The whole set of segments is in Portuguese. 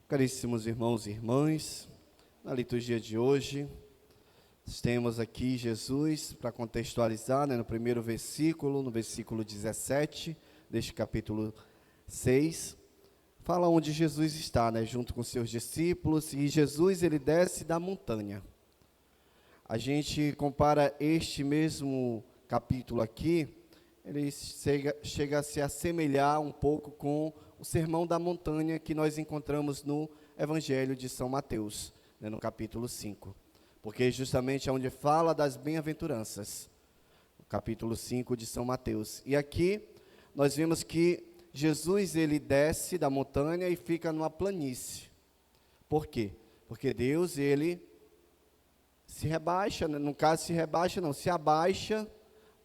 Caríssimos irmãos e irmãs, na liturgia de hoje, temos aqui Jesus para contextualizar, no primeiro versículo, no versículo 17 deste capítulo 6, fala onde Jesus está, junto com seus discípulos, e Jesus ele desce da montanha. A gente compara este mesmo capítulo aqui, ele chega a se assemelhar um pouco com o Sermão da Montanha que nós encontramos no Evangelho de São Mateus, no capítulo 5. Porque justamente é onde fala das bem-aventuranças, o capítulo 5 de São Mateus. E aqui nós vemos que Jesus ele desce da montanha e fica numa planície. Por quê? Porque Deus ele se rebaixa, no caso se abaixa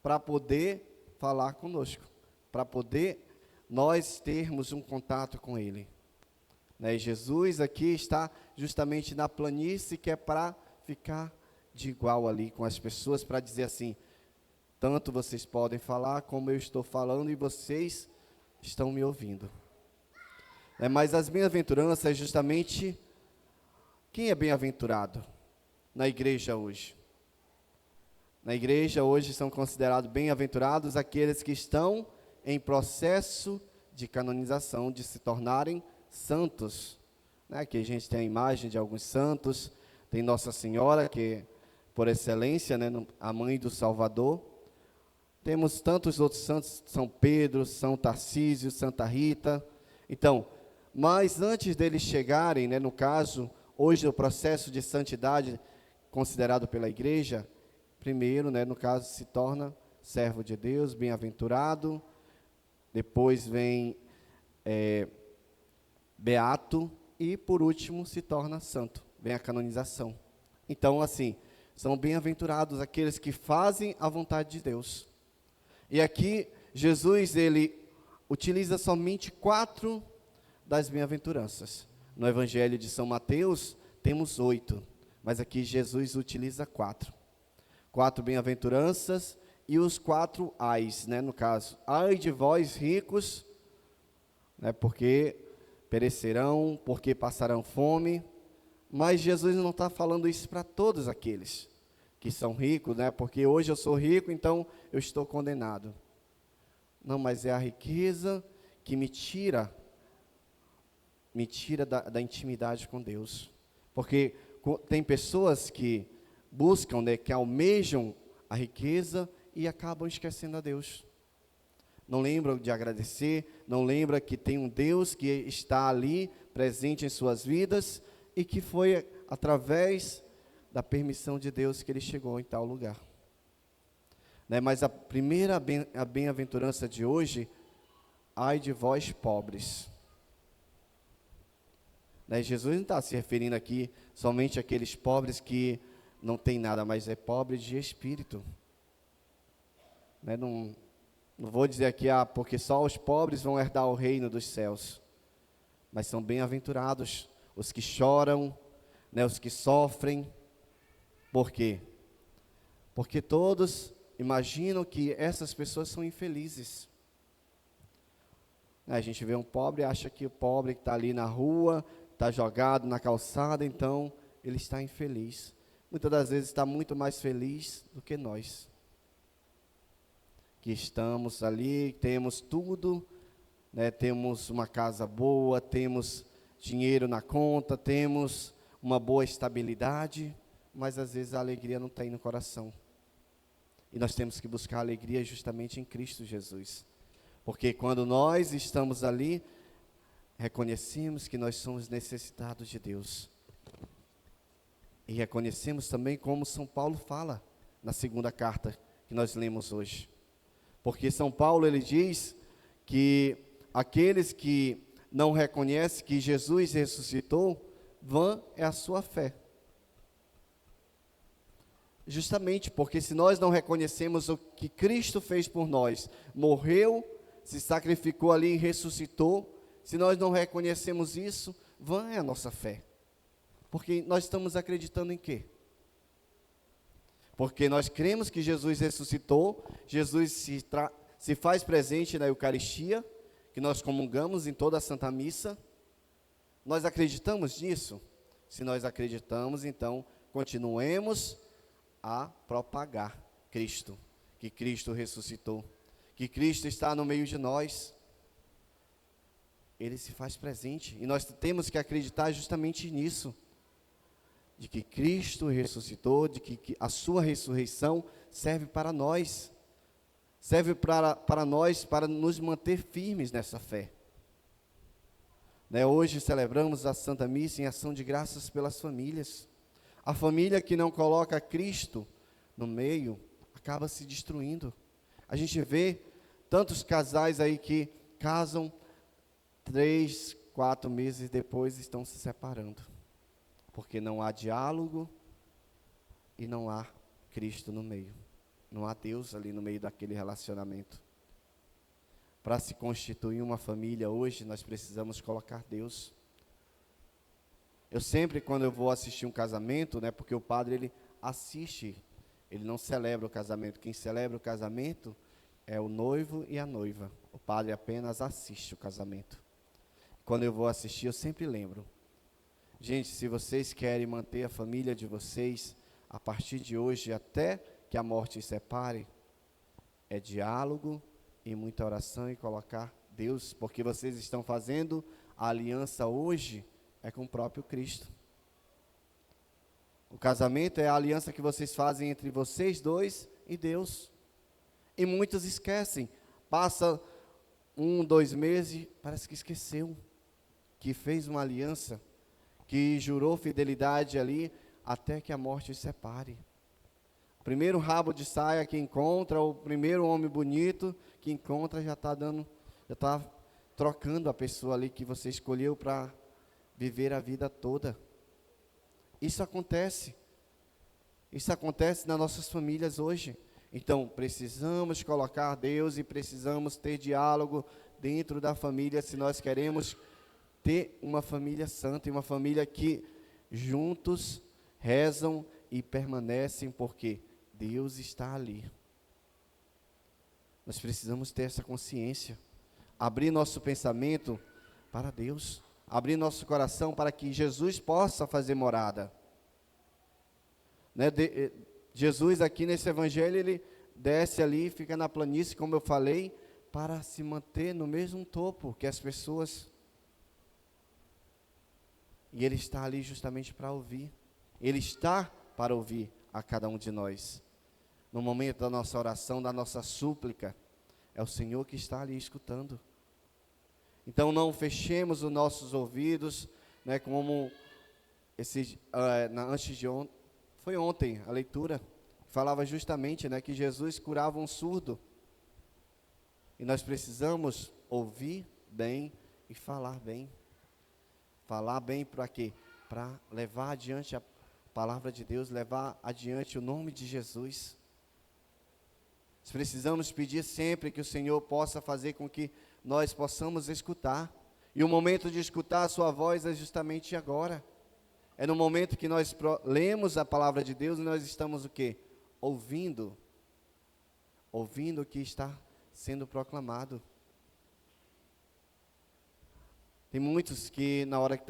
para poder falar conosco, para poder nós termos um contato com Ele. E Jesus aqui está justamente na planície, que é para ficar de igual ali com as pessoas, para dizer assim, tanto vocês podem falar como eu estou falando e vocês estão me ouvindo. Mas as bem-aventuranças é justamente, quem é bem-aventurado na igreja hoje? Na igreja hoje são considerados bem-aventurados aqueles que estão em processo de canonização, de se tornarem santos. Aqui a gente tem a imagem de alguns santos, tem Nossa Senhora, que por excelência, a mãe do Salvador. Temos tantos outros santos, São Pedro, São Tarcísio, Santa Rita. Então, mas antes deles chegarem, no caso, hoje o processo de santidade considerado pela igreja, primeiro, no caso, se torna servo de Deus, bem-aventurado. Depois vem beato e, por último, se torna santo. Vem a canonização. Então, assim, são bem-aventurados aqueles que fazem a vontade de Deus. E aqui, Jesus, ele utiliza somente 4 das bem-aventuranças. No Evangelho de São Mateus, temos 8, mas aqui Jesus utiliza 4. 4 bem-aventuranças e os 4 ais, no caso. Ai de vós ricos, porque perecerão, porque passarão fome. Mas Jesus não está falando isso para todos aqueles que são ricos, porque hoje eu sou rico, então eu estou condenado. Não, mas é a riqueza que me tira da intimidade com Deus. Porque tem pessoas que buscam, que almejam a riqueza e acabam esquecendo a Deus. Não lembram de agradecer, não lembram que tem um Deus que está ali, presente em suas vidas, e que foi através da permissão de Deus que ele chegou em tal lugar. Mas a primeira bem-aventurança de hoje, ai de vós pobres. Jesus não está se referindo aqui somente àqueles pobres que não tem nada, mas é pobre de espírito. Não vou dizer aqui, porque só os pobres vão herdar o reino dos céus. Mas são bem-aventurados os que choram, os que sofrem. Por quê? Porque todos imaginam que essas pessoas são infelizes. A gente vê um pobre e acha que o pobre que está ali na rua, está jogado na calçada, então ele está infeliz. Muitas das vezes está muito mais feliz do que nós, que estamos ali, temos tudo, temos uma casa boa, temos dinheiro na conta, temos uma boa estabilidade, mas às vezes a alegria não tem no coração. E nós temos que buscar a alegria justamente em Cristo Jesus. Porque quando nós estamos ali, reconhecemos que nós somos necessitados de Deus. E reconhecemos também como São Paulo fala na segunda carta que nós lemos hoje. Porque São Paulo ele diz que aqueles que não reconhecem que Jesus ressuscitou, vã é a sua fé. Justamente porque se nós não reconhecemos o que Cristo fez por nós, morreu, se sacrificou ali e ressuscitou, se nós não reconhecemos isso, vã é a nossa fé. Porque nós estamos acreditando em quê? Porque nós cremos que Jesus ressuscitou, Jesus se faz presente na Eucaristia, que nós comungamos em toda a Santa Missa, Nós acreditamos nisso? Se nós acreditamos, então continuemos a propagar Cristo, que Cristo ressuscitou, que Cristo está no meio de nós. Ele se faz presente e nós temos que acreditar justamente nisso, de que Cristo ressuscitou, de que a sua ressurreição serve para nós, serve para nós, para nos manter firmes nessa fé. Hoje celebramos a Santa Missa em ação de graças pelas famílias. A família que não coloca Cristo no meio, acaba se destruindo. A gente vê tantos casais aí que casam, 3, 4 meses depois estão se separando, porque não há diálogo e não há Cristo no meio, não há Deus ali no meio daquele relacionamento. Para se constituir uma família hoje, nós precisamos colocar Deus. Eu sempre, quando eu vou assistir um casamento, porque o padre, ele assiste, ele não celebra o casamento. Quem celebra o casamento é o noivo e a noiva. O padre apenas assiste o casamento. Quando eu vou assistir, eu sempre lembro. Gente, se vocês querem manter a família de vocês, a partir de hoje, até que a morte os separe, é diálogo e muita oração e colocar Deus, porque vocês estão fazendo a aliança hoje, é com o próprio Cristo. O casamento é a aliança que vocês fazem entre vocês dois e Deus. E muitos esquecem, passa 1, 2 meses, parece que esqueceu, que fez uma aliança, que jurou fidelidade ali, até que a morte os separe. O primeiro rabo de saia que encontra, o primeiro homem bonito que encontra, já está trocando a pessoa ali que você escolheu para viver a vida toda. Isso acontece nas nossas famílias hoje. Então, precisamos colocar Deus e precisamos ter diálogo dentro da família, se nós queremos ter uma família santa e uma família que juntos rezam e permanecem, porque Deus está ali. Nós precisamos ter essa consciência, abrir nosso pensamento para Deus, abrir nosso coração para que Jesus possa fazer morada. Jesus aqui nesse evangelho, ele desce ali, fica na planície, como eu falei, para se manter no mesmo topo que as pessoas. E ele está ali justamente para ouvir. Ele está para ouvir a cada um de nós. No momento da nossa oração, da nossa súplica, é o Senhor que está ali escutando. Então não fechemos os nossos ouvidos, como antes de ontem, foi ontem a leitura, falava justamente que Jesus curava um surdo. E nós precisamos ouvir bem e falar bem. Falar bem para quê? Para levar adiante a palavra de Deus, levar adiante o nome de Jesus. Nós precisamos pedir sempre que o Senhor possa fazer com que nós possamos escutar. E o momento de escutar a sua voz é justamente agora. É no momento que nós lemos a palavra de Deus e nós estamos o quê? Ouvindo. Ouvindo o que está sendo proclamado. Tem muitos que na hora que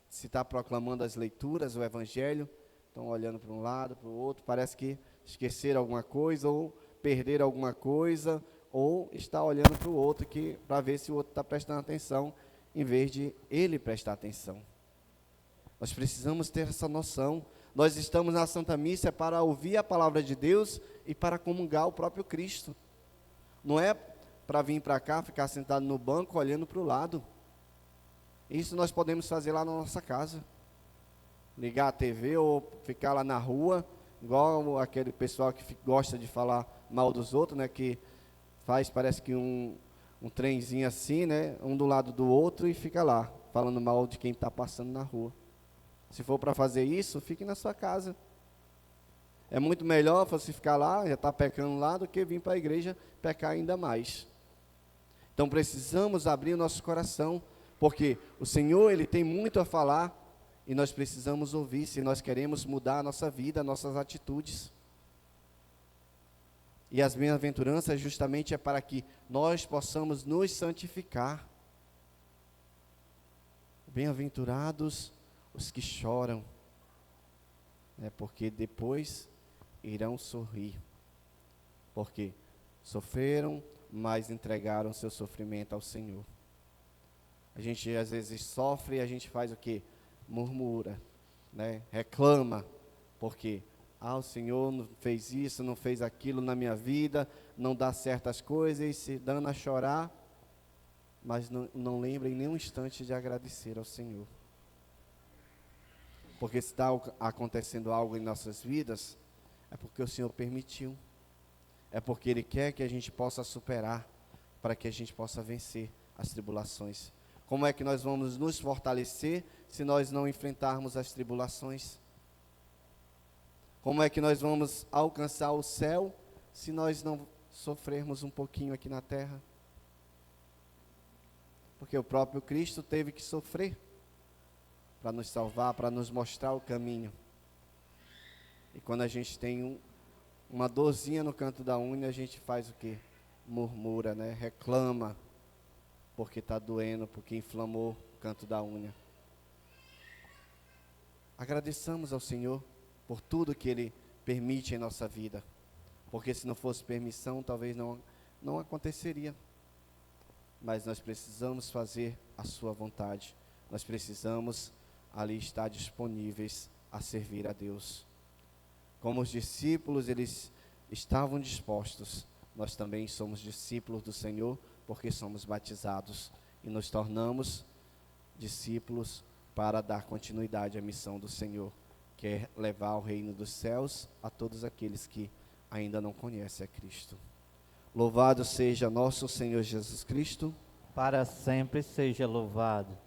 se está proclamando as leituras, o evangelho, estão olhando para um lado, para o outro, parece que esqueceram alguma coisa, ou perderam alguma coisa, ou está olhando para o outro, para ver se o outro está prestando atenção, em vez de ele prestar atenção. Nós precisamos ter essa noção. Nós estamos na Santa Missa para ouvir a palavra de Deus e para comungar o próprio Cristo. Não é para vir para cá, ficar sentado no banco, olhando para o lado. Isso nós podemos fazer lá na nossa casa. Ligar a TV ou ficar lá na rua, igual aquele pessoal que gosta de falar mal dos outros, que faz, parece que um trenzinho assim, um do lado do outro, e fica lá, falando mal de quem está passando na rua. Se for para fazer isso, fique na sua casa. É muito melhor você ficar lá, já está pecando lá, do que vir para a igreja pecar ainda mais. Então precisamos abrir o nosso coração, porque o Senhor, Ele tem muito a falar, e nós precisamos ouvir, se nós queremos mudar a nossa vida, nossas atitudes. E as bem-aventuranças justamente é para que nós possamos nos santificar. Bem-aventurados os que choram, né, porque depois irão sorrir. Porque sofreram, mas entregaram seu sofrimento ao Senhor. A gente às vezes sofre e a gente faz o quê? Murmura, né? Reclama, porque o Senhor não fez isso, não fez aquilo na minha vida, não dá certas coisas, e se dando a chorar, mas não lembra em nenhum instante de agradecer ao Senhor. Porque se está acontecendo algo em nossas vidas, é porque o Senhor permitiu. É porque Ele quer que a gente possa superar, para que a gente possa vencer as tribulações. Como é que nós vamos nos fortalecer se nós não enfrentarmos as tribulações? Como é que nós vamos alcançar o céu se nós não sofrermos um pouquinho aqui na terra? Porque o próprio Cristo teve que sofrer para nos salvar, para nos mostrar o caminho. E quando a gente tem uma dorzinha no canto da unha, a gente faz o quê? Murmura, né? Reclama, porque está doendo, porque inflamou o canto da unha. Agradeçamos ao Senhor por tudo que Ele permite em nossa vida, porque se não fosse permissão, talvez não aconteceria. Mas nós precisamos fazer a sua vontade, nós precisamos ali estar disponíveis a servir a Deus. Como os discípulos, eles estavam dispostos, nós também somos discípulos do Senhor, porque somos batizados e nos tornamos discípulos para dar continuidade à missão do Senhor, que é levar o reino dos céus a todos aqueles que ainda não conhecem a Cristo. Louvado seja nosso Senhor Jesus Cristo. Para sempre seja louvado.